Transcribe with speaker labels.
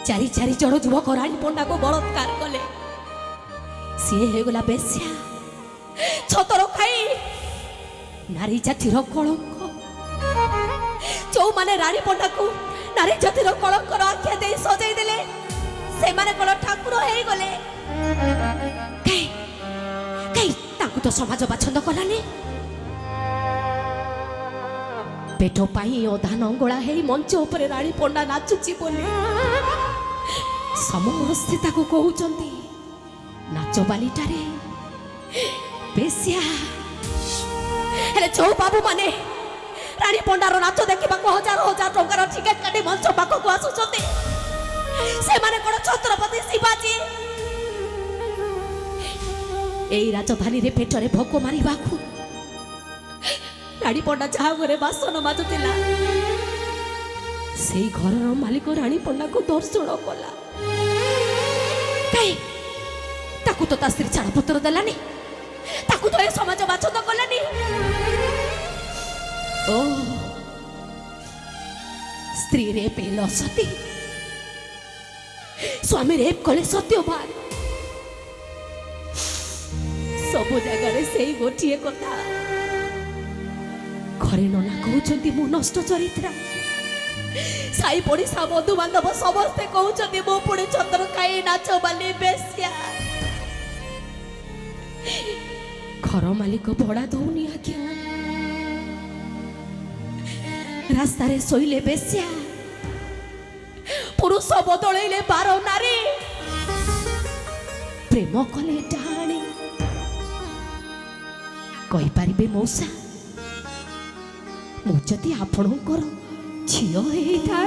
Speaker 1: चारि चारि जन युवक रानी पंडा को बलात्कार कले सी होगला बेश्या छतर खाई नारी जातिर कलंक जो माने रानी पंडा को नारी जातिर कलंक आख्या दे सजाई देले से माने कोन ठाकुर हे गले कई कई ताकू तो समाज बाछंद कलानी पेट पाई अधा नंगला हे मंच उपरे रानी पंडा नाचुची बोले समस्ते ताकू कहउचंती नाच बालीटारे बेस्या हेले जो बाबू माने रानी पंडार नाच देखा हजार हजार टंकार टिकेट काटी मंच पाखक आसुचंती से माने कोन छत्रपति शिवाजी एई राजधानी रे पेटरे भोक मारिबाकू रानी पंडा जहा घरे बासन माजुला से घर मालिक रानी पंडा को दर्शन कला ताकू तो ता स्त्री छाड़ पत्र देलानी ताकू तो ए समाज बाछंद कलानी ओ स्त्री रे पेल सती स्वामी रेप कले सत्यवान सब जगह से गोटे कथा घरे नना कहते मु नष्ट चरित्रा साई पड़िशा बंधु बांधव समस्ते कहते मो पुणी छतर खाई नाच बाली बेस्या घर मालिक भड़ा दौनी आज्ञा रास्ता रे शोले बेस्या पुरुष बदलैले 12 नारी प्रेम कले डाणी कही पारिबे मौसा मुझे आपणकर झील होता